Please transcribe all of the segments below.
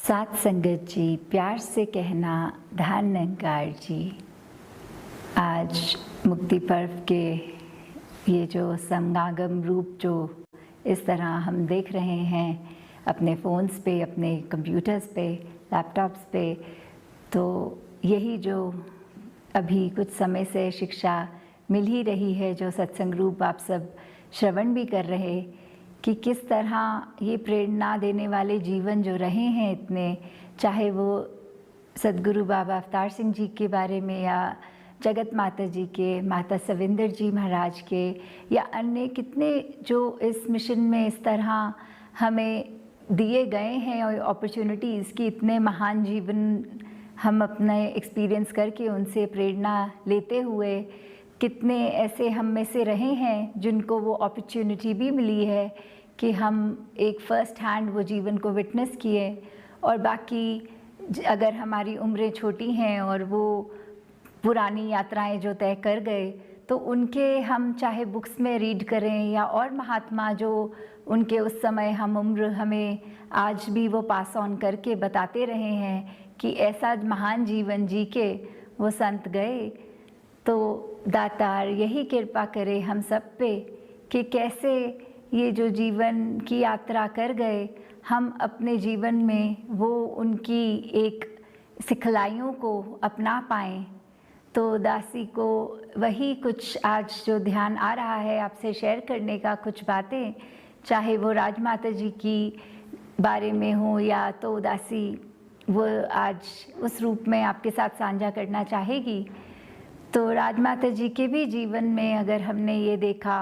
साथ संगत जी, प्यार से कहना ध्यान निरंकार जी। आज मुक्ति पर्व के ये जो समागम रूप जो इस तरह हम देख रहे हैं अपने फ़ोन्स पे, अपने कंप्यूटर्स पे, लैपटॉप्स पे, तो यही जो अभी कुछ समय से शिक्षा मिल ही रही है, जो सत्संग रूप आप सब श्रवण भी कर रहे कि किस तरह ये प्रेरणा देने वाले जीवन जो रहे हैं इतने, चाहे वो सदगुरु बाबा अवतार सिंह जी के बारे में या जगत माता जी के, माता सविंदर जी महाराज के, या अन्य कितने जो इस मिशन में इस तरह हमें दिए गए हैं और अपॉर्चुनिटीज़ की, इतने महान जीवन हम अपने एक्सपीरियंस करके उनसे प्रेरणा लेते हुए कितने ऐसे हम में से रहे हैं जिनको वो अपॉर्चुनिटी भी मिली है कि हम एक फ़र्स्ट हैंड वो जीवन को विटनेस किए। और बाकी अगर हमारी उम्रें छोटी हैं और वो पुरानी यात्राएं जो तय कर गए, तो उनके हम चाहे बुक्स में रीड करें या और महात्मा जो उनके उस समय हम उम्र हमें आज भी वो पास ऑन करके बताते रहे हैं कि ऐसा महान जीवन जी के वो संत गए। तो दातार यही कृपा करे हम सब पे कि कैसे ये जो जीवन की यात्रा कर गए, हम अपने जीवन में वो उनकी एक सिखलाइयों को अपना पाएँ। तो दासी को वही कुछ आज जो ध्यान आ रहा है आपसे शेयर करने का, कुछ बातें, चाहे वो राजमाता जी की बारे में हो या तो दासी वो आज उस रूप में आपके साथ साझा करना चाहेगी। तो राजमाता जी के भी जीवन में अगर हमने ये देखा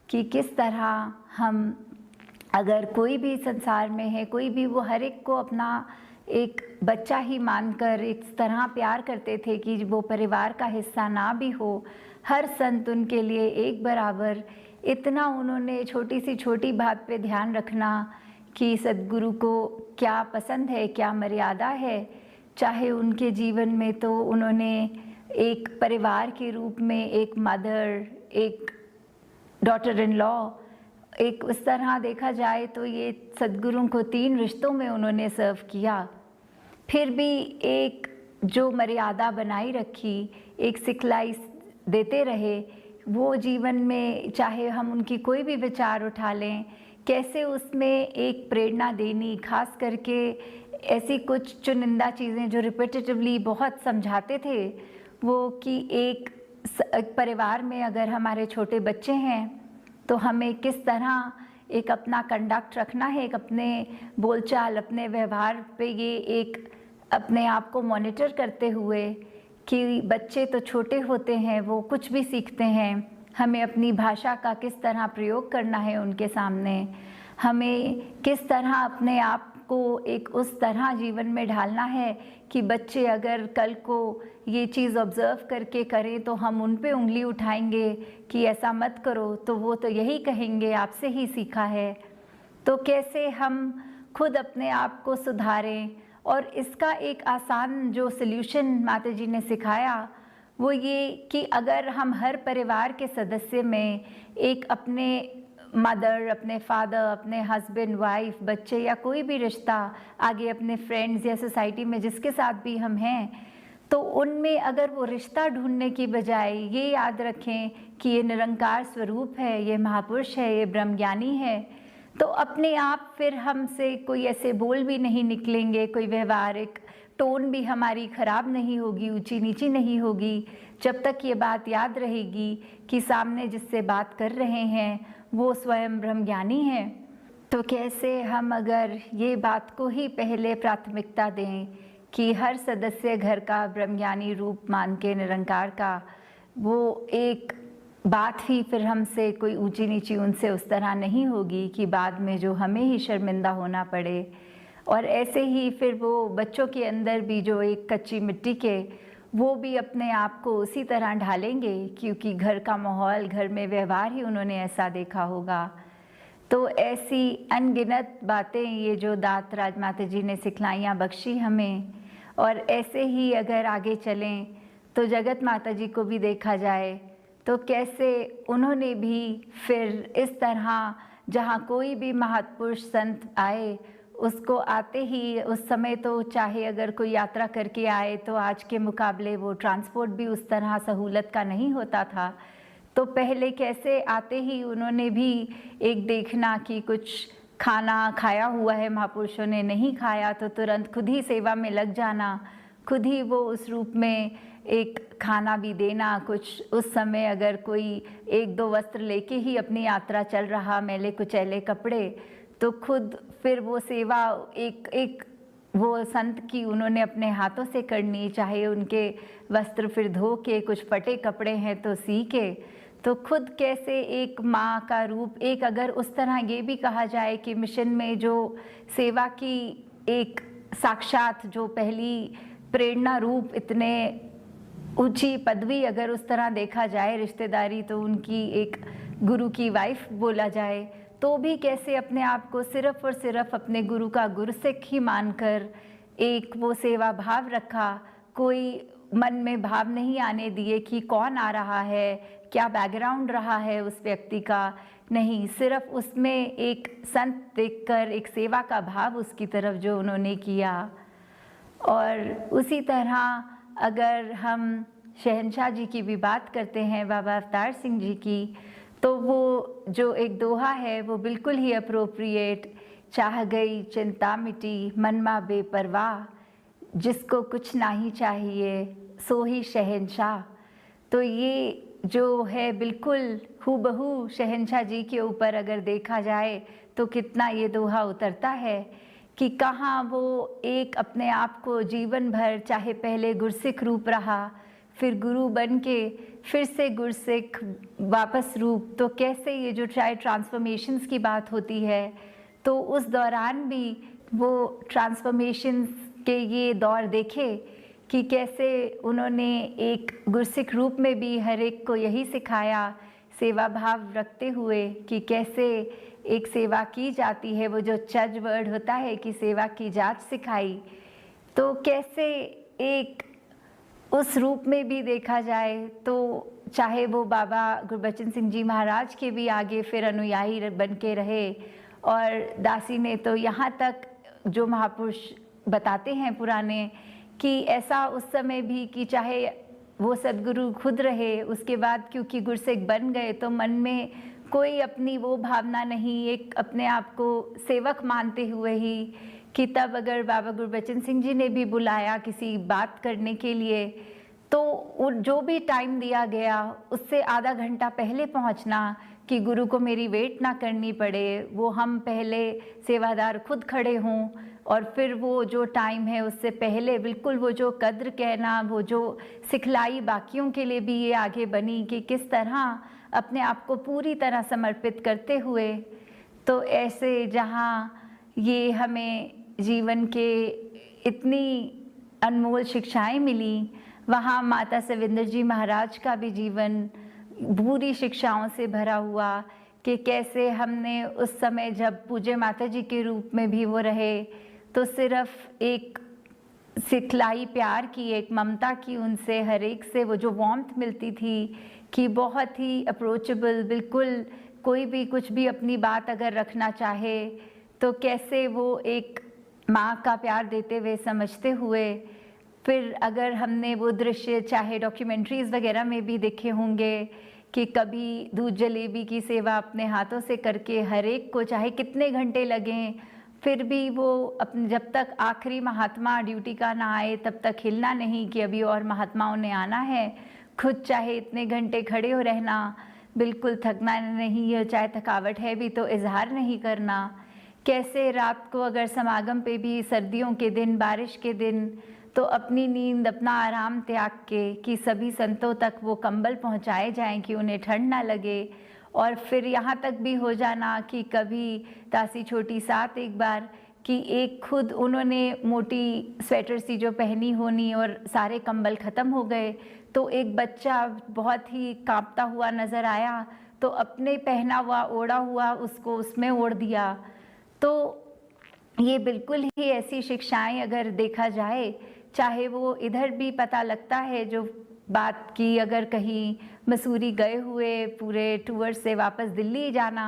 कि किस तरह हम अगर कोई भी संसार में है, कोई भी, वो हर एक को अपना एक बच्चा ही मानकर इस तरह प्यार करते थे कि वो परिवार का हिस्सा ना भी हो, हर संत उनके लिए एक बराबर, इतना उन्होंने छोटी सी छोटी बात पे ध्यान रखना कि सद्गुरु को क्या पसंद है, क्या मर्यादा है। चाहे उनके जीवन में तो उन्होंने एक परिवार के रूप में एक मदर, एक डॉटर इन लॉ, एक उस तरह देखा जाए तो ये सद्गुरु को 3 रिश्तों में उन्होंने सर्व किया, फिर भी एक जो मर्यादा बनाई रखी, एक सिखलाई देते रहे। वो जीवन में चाहे हम उनकी कोई भी विचार उठा लें, कैसे उसमें एक प्रेरणा देनी, खास करके ऐसी कुछ चुनिंदा चीज़ें जो रिपीटेटिवली बहुत समझाते थे, वो कि एक परिवार में अगर हमारे छोटे बच्चे हैं तो हमें किस तरह एक अपना कंडक्ट रखना है, एक अपने बोलचाल, अपने व्यवहार पे ये एक अपने आप को मॉनिटर करते हुए कि बच्चे तो छोटे होते हैं, वो कुछ भी सीखते हैं, हमें अपनी भाषा का किस तरह प्रयोग करना है उनके सामने, हमें किस तरह अपने आप को एक उस तरह जीवन में ढालना है कि बच्चे अगर कल को ये चीज़ ऑब्ज़र्व करके करें तो हम उन पे उंगली उठाएंगे कि ऐसा मत करो, तो वो तो यही कहेंगे आपसे ही सीखा है। तो कैसे हम खुद अपने आप को सुधारें, और इसका एक आसान जो सल्यूशन माता जी ने सिखाया वो ये कि अगर हम हर परिवार के सदस्य में एक अपने मदर, अपने फादर, अपने हस्बैंड, वाइफ, बच्चे या कोई भी रिश्ता आगे अपने फ्रेंड्स या सोसाइटी में जिसके साथ भी हम हैं, तो उनमें अगर वो रिश्ता ढूंढने की बजाय ये याद रखें कि ये निरंकार स्वरूप है, ये महापुरुष है, ये ब्रह्मज्ञानी है, तो अपने आप फिर हमसे कोई ऐसे बोल भी नहीं निकलेंगे, कोई व्यवहारिक टोन भी हमारी ख़राब नहीं होगी, ऊंची नीची नहीं होगी, जब तक ये बात याद रहेगी कि सामने जिससे बात कर रहे हैं वो स्वयं ब्रह्मज्ञानी है। तो कैसे हम अगर ये बात को ही पहले प्राथमिकता दें कि हर सदस्य घर का ब्रह्मज्ञानी रूप मान के निरंकार का, वो एक बात ही फिर हमसे कोई ऊंची नीची उनसे उस तरह नहीं होगी कि बाद में जो हमें ही शर्मिंदा होना पड़े। और ऐसे ही फिर वो बच्चों के अंदर भी जो एक कच्ची मिट्टी के, वो भी अपने आप को उसी तरह ढालेंगे क्योंकि घर का माहौल, घर में व्यवहार ही उन्होंने ऐसा देखा होगा। तो ऐसी अनगिनत बातें ये जो दात राजमाता जी ने सिखलाइयाँ बख्शी हमें, और ऐसे ही अगर आगे चलें तो जगत माता जी को भी देखा जाए तो कैसे उन्होंने भी फिर इस तरह जहाँ कोई भी महापुरुष संत आए उसको आते ही उस समय तो चाहे अगर कोई यात्रा करके आए तो आज के मुकाबले वो ट्रांसपोर्ट भी उस तरह सहूलत का नहीं होता था। तो पहले कैसे आते ही उन्होंने भी एक देखना कि कुछ खाना खाया हुआ है, महापुरुषों ने नहीं खाया तो तुरंत खुद ही सेवा में लग जाना, खुद ही वो उस रूप में एक खाना भी देना। कुछ उस समय अगर कोई 1-2 वस्त्र लेके ही अपनी यात्रा चल रहा, मैले कुचैले कपड़े, तो खुद फिर वो सेवा एक वो संत की उन्होंने अपने हाथों से करनी, चाहे उनके वस्त्र फिर धो के, कुछ फटे कपड़े हैं तो सी के, तो खुद कैसे एक माँ का रूप, एक अगर उस तरह ये भी कहा जाए कि मिशन में जो सेवा की एक साक्षात जो पहली प्रेरणा रूप, इतने ऊंची पदवी अगर उस तरह देखा जाए, रिश्तेदारी तो उनकी एक गुरु की वाइफ बोला जाए, तो भी कैसे अपने आप को सिर्फ और सिर्फ अपने गुरु का गुरसिख ही मानकर एक वो सेवा भाव रखा। कोई मन में भाव नहीं आने दिए कि कौन आ रहा है, क्या बैकग्राउंड रहा है उस व्यक्ति का, नहीं, सिर्फ उसमें एक संत देखकर एक सेवा का भाव उसकी तरफ जो उन्होंने किया। और उसी तरह अगर हम शहंशाह जी की भी बात करते हैं, बाबा अवतार सिंह जी की, तो वो जो एक दोहा है वो बिल्कुल ही अप्रोप्रिएट, चाह गई चिंता मिटी मनमा बेपरवाह, जिसको कुछ नहीं चाहिए सो ही शहंशाह। तो ये जो है बिल्कुल हूबहू शहंशाह जी के ऊपर अगर देखा जाए तो कितना ये दोहा उतरता है कि कहाँ वो एक अपने आप को जीवन भर, चाहे पहले गुरसिख रूप रहा, फिर गुरु बन के फिर से गुरसिख वापस रूप, तो कैसे ये जो चाहे ट्रांसफॉर्मेशंस की बात होती है तो उस दौरान भी वो ट्रांसफॉर्मेशंस के ये दौर देखे कि कैसे उन्होंने एक गुरसिख रूप में भी हर एक को यही सिखाया, सेवा भाव रखते हुए कि कैसे एक सेवा की जाती है। वो जो चज वर्ड होता है कि सेवा की जांच सिखाई, तो कैसे एक उस रूप में भी देखा जाए तो चाहे वो बाबा गुरबचन सिंह जी महाराज के भी आगे फिर अनुयायी बन के रहे, और दासी ने तो यहाँ तक जो महापुरुष बताते हैं पुराने कि ऐसा उस समय भी कि चाहे वो सदगुरु खुद रहे, उसके बाद क्योंकि गुरसिख बन गए तो मन में कोई अपनी वो भावना नहीं, एक अपने आप को सेवक मानते हुए ही कि तब अगर बाबा गुरबचन सिंह जी ने भी बुलाया किसी बात करने के लिए तो जो भी टाइम दिया गया उससे आधा घंटा पहले पहुंचना कि गुरु को मेरी वेट ना करनी पड़े, वो हम पहले सेवादार खुद खड़े हों, और फिर वो जो टाइम है उससे पहले बिल्कुल वो जो कद्र कहना, वो जो सिखलाई बाकियों के लिए भी ये आगे बनी कि किस तरह अपने आप को पूरी तरह समर्पित करते हुए। तो ऐसे जहाँ ये हमें जीवन के इतनी अनमोल शिक्षाएं मिली, वहाँ माता सविंदर जी महाराज का भी जीवन पूरी शिक्षाओं से भरा हुआ कि कैसे हमने उस समय जब पूज्य माता जी के रूप में भी वो रहे तो सिर्फ एक सिखलाई प्यार की, एक ममता की, उनसे हर एक से वो जो वार्मथ मिलती थी कि बहुत ही अप्रोचेबल, बिल्कुल कोई भी कुछ भी अपनी बात अगर रखना चाहे तो कैसे वो एक माँ का प्यार देते हुए समझते हुए। फिर अगर हमने वो दृश्य चाहे डॉक्यूमेंट्रीज़ वगैरह में भी देखे होंगे कि कभी दूध जलेबी की सेवा अपने हाथों से करके हर एक को चाहे कितने घंटे लगें फिर भी वो अपने जब तक आखिरी महात्मा ड्यूटी का ना आए तब तक हिलना नहीं कि अभी और महात्माओं ने आना है, खुद चाहे इतने घंटे खड़े हो रहना, बिल्कुल थकना नहीं है, चाहे थकावट है भी तो इजहार नहीं करना। कैसे रात को अगर समागम पे भी सर्दियों के दिन, बारिश के दिन, तो अपनी नींद, अपना आराम त्याग के कि सभी संतों तक वो कंबल पहुंचाए जाएं कि उन्हें ठंड ना लगे, और फिर यहाँ तक भी हो जाना कि कभी दासी छोटी साथ एक बार कि एक खुद उन्होंने मोटी स्वेटर सी जो पहनी होनी और सारे कंबल ख़त्म हो गए तो एक बच्चा बहुत ही कांपता हुआ नज़र आया तो अपने पहना हुआ ओढ़ा हुआ उसको उसमें ओढ़ दिया। तो ये बिल्कुल ही ऐसी शिक्षाएं अगर देखा जाए, चाहे वो इधर भी पता लगता है जो बात की अगर कहीं मसूरी गए हुए पूरे टूर से वापस दिल्ली जाना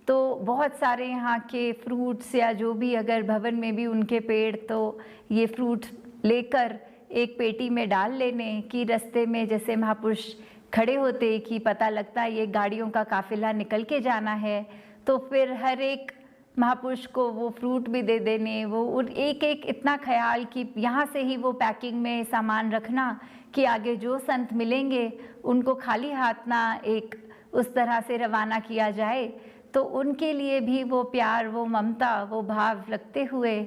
तो बहुत सारे यहाँ के फ्रूट्स या जो भी अगर भवन में भी उनके पेड़, तो ये फ्रूट लेकर एक पेटी में डाल लेने कि रास्ते में जैसे महापुरुष खड़े होते कि पता लगता है ये गाड़ियों का काफिला निकल के जाना है, तो फिर हर एक महापुरुष को वो फ्रूट भी दे देने। वो उन एक एक इतना ख्याल कि यहाँ से ही वो पैकिंग में सामान रखना कि आगे जो संत मिलेंगे उनको खाली हाथ ना एक उस तरह से रवाना किया जाए। तो उनके लिए भी वो प्यार, वो ममता, वो भाव रखते हुए,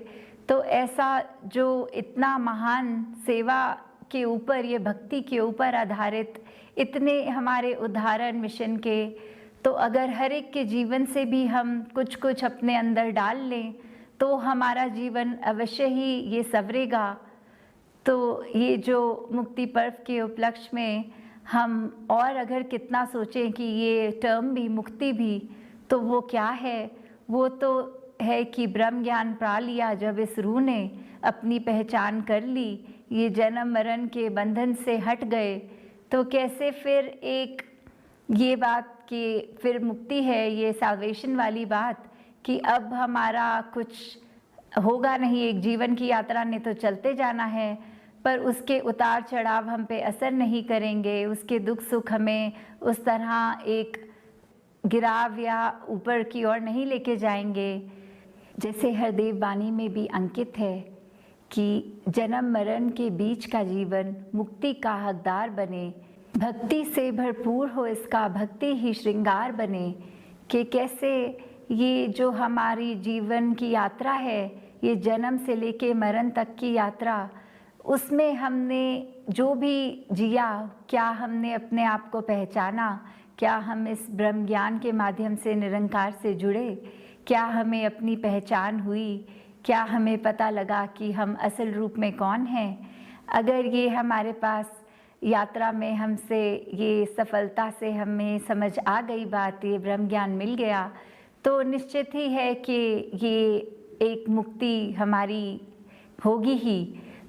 तो ऐसा जो इतना महान सेवा के ऊपर, ये भक्ति के ऊपर आधारित इतने हमारे उदाहरण मिशन के, तो अगर हर एक के जीवन से भी हम कुछ कुछ अपने अंदर डाल लें तो हमारा जीवन अवश्य ही ये संवरेगा। तो ये जो मुक्ति पर्व के उपलक्ष्य में हम और अगर कितना सोचें कि ये टर्म भी, मुक्ति भी, तो वो क्या है? वो तो है कि ब्रह्म ज्ञान पा लिया जब इस रूह ने, अपनी पहचान कर ली, ये जन्म मरण के बंधन से हट गए, तो कैसे फिर एक ये बात कि फिर मुक्ति है, ये साल्वेशन वाली बात कि अब हमारा कुछ होगा नहीं, एक जीवन की यात्रा ने तो चलते जाना है, पर उसके उतार चढ़ाव हम पे असर नहीं करेंगे, उसके दुख सुख हमें उस तरह एक गिराव या ऊपर की ओर नहीं लेके जाएंगे। जैसे हरदेव वाणी में भी अंकित है कि जन्म मरण के बीच का जीवन मुक्ति का हकदार बने, भक्ति से भरपूर हो इसका भक्ति ही श्रृंगार बने। कि कैसे ये जो हमारी जीवन की यात्रा है, ये जन्म से लेके मरण तक की यात्रा, उसमें हमने जो भी जिया, क्या हमने अपने आप को पहचाना, क्या हम इस ब्रह्म ज्ञान के माध्यम से निरंकार से जुड़े, क्या हमें अपनी पहचान हुई, क्या हमें पता लगा कि हम असल रूप में कौन हैं। अगर ये हमारे पास यात्रा में हमसे ये सफलता से हमें समझ आ गई बात, ये ब्रह्म ज्ञान मिल गया, तो निश्चित ही है कि ये एक मुक्ति हमारी होगी ही।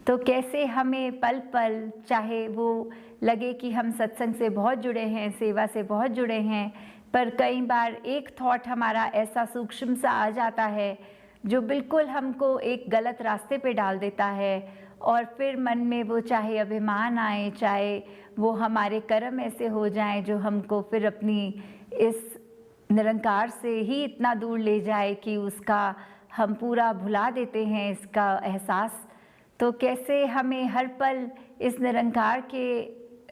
तो कैसे हमें पल पल, चाहे वो लगे कि हम सत्संग से बहुत जुड़े हैं, सेवा से बहुत जुड़े हैं, पर कई बार एक थॉट हमारा ऐसा सूक्ष्म सा आ जाता है जो बिल्कुल हमको एक गलत रास्ते पे डाल देता है, और फिर मन में वो चाहे अभिमान आए, चाहे वो हमारे कर्म ऐसे हो जाएं जो हमको फिर अपनी इस निरंकार से ही इतना दूर ले जाए कि उसका हम पूरा भुला देते हैं इसका एहसास। तो कैसे हमें हर पल इस निरंकार के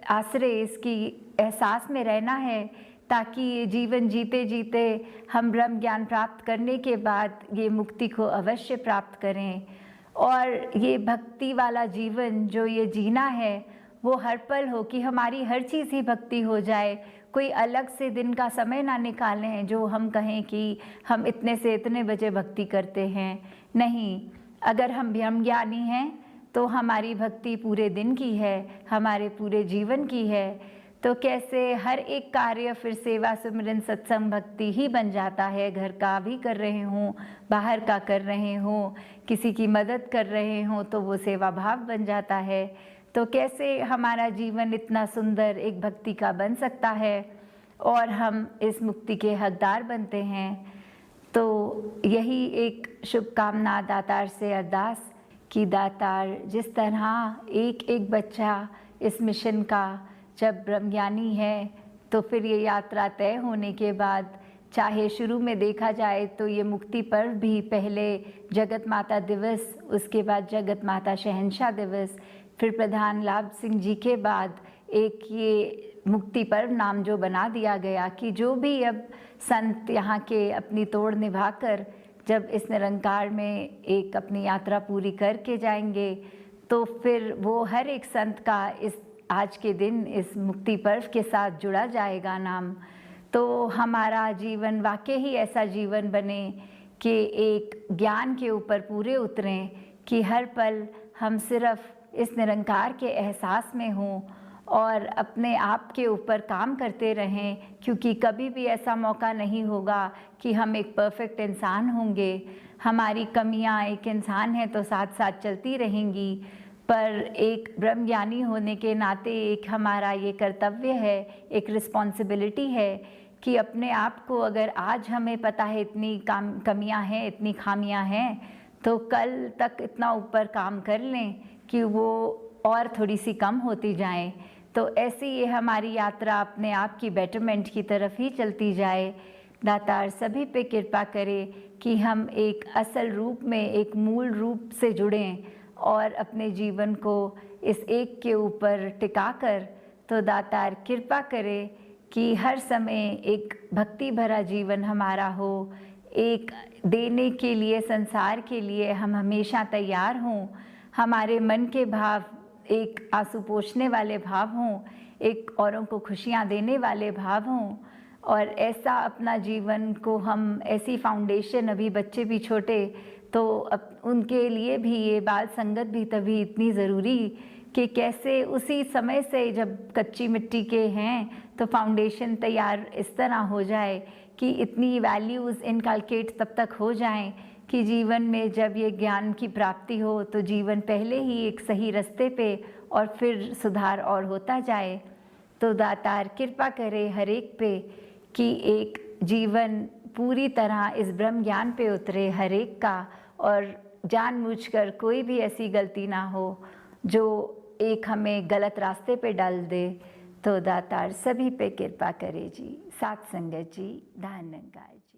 आश्रय, इसकी एहसास में रहना है, ताकि ये जीवन जीते जीते हम ब्रह्म ज्ञान प्राप्त करने के बाद ये मुक्ति को अवश्य प्राप्त करें। और ये भक्ति वाला जीवन जो ये जीना है वो हर पल हो कि हमारी हर चीज़ ही भक्ति हो जाए। कोई अलग से दिन का समय ना निकालें जो हम कहें कि हम इतने से इतने बजे भक्ति करते हैं। नहीं, अगर हम ब्रह्म ज्ञानी हैं तो हमारी भक्ति पूरे दिन की है, हमारे पूरे जीवन की है। तो कैसे हर एक कार्य फिर सेवा सुमिरन सत्संग भक्ति ही बन जाता है। घर का भी कर रहे हों, बाहर का कर रहे हों, किसी की मदद कर रहे हों, तो वो सेवा भाव बन जाता है। तो कैसे हमारा जीवन इतना सुंदर एक भक्ति का बन सकता है और हम इस मुक्ति के हकदार बनते हैं। तो यही एक शुभकामना दातार से अरदास कि दातार जिस तरह एक एक बच्चा इस मिशन का जब ब्रह्मज्ञानी है, तो फिर ये यात्रा तय होने के बाद, चाहे शुरू में देखा जाए तो ये मुक्ति पर्व भी पहले जगत माता दिवस, उसके बाद जगत माता शहंशाह दिवस, फिर प्रधान लाभ सिंह जी के बाद एक ये मुक्ति पर्व नाम जो बना दिया गया कि जो भी अब संत यहाँ के अपनी तोड़ निभाकर जब इस निरंकार में एक अपनी यात्रा पूरी करके जाएंगे, तो फिर वो हर एक संत का इस आज के दिन इस मुक्ति पर्व के साथ जुड़ा जाएगा नाम। तो हमारा जीवन वाकई ही ऐसा जीवन बने कि एक ज्ञान के ऊपर पूरे उतरें कि हर पल हम सिर्फ इस निरंकार के एहसास में हों और अपने आप के ऊपर काम करते रहें, क्योंकि कभी भी ऐसा मौका नहीं होगा कि हम एक परफेक्ट इंसान होंगे। हमारी कमियां, एक इंसान है तो साथ साथ चलती रहेंगी, पर एक ब्रह्मज्ञानी होने के नाते एक हमारा ये कर्तव्य है, एक रिस्पॉन्सिबिलिटी है कि अपने आप को अगर आज हमें पता है इतनी कमियां हैं, इतनी खामियां हैं, तो कल तक इतना ऊपर काम कर लें कि वो और थोड़ी सी कम होती जाएं। तो ऐसी ये हमारी यात्रा अपने आप की बेटरमेंट की तरफ ही चलती जाए। दातार सभी पे कृपा करे कि हम एक असल रूप में, एक मूल रूप से जुड़ें और अपने जीवन को इस एक के ऊपर टिकाकर, तो दातार कृपा करे कि हर समय एक भक्ति भरा जीवन हमारा हो, एक देने के लिए, संसार के लिए हम हमेशा तैयार हों, हमारे मन के भाव एक आंसू पोंछने वाले भाव हों, एक औरों को खुशियाँ देने वाले भाव हों, और ऐसा अपना जीवन को हम, ऐसी फाउंडेशन, अभी बच्चे भी छोटे, तो उनके लिए भी ये बाल संगत भी तभी इतनी ज़रूरी कि कैसे उसी समय से जब कच्ची मिट्टी के हैं तो फाउंडेशन तैयार इस तरह हो जाए कि इतनी वैल्यूज़ इनकलकेट तब तक हो जाएं कि जीवन में जब ये ज्ञान की प्राप्ति हो तो जीवन पहले ही एक सही रास्ते पे और फिर सुधार और होता जाए। तो दातार कृपा करे हर एक पे कि एक जीवन पूरी तरह इस ब्रह्म ज्ञान पे उतरे हर एक का, और जानबूझकर कोई भी ऐसी गलती ना हो जो एक हमें गलत रास्ते पे डाल दे। तो दातार सभी पे कृपा करे जी। सात संगत जी, धन निरंकार जी।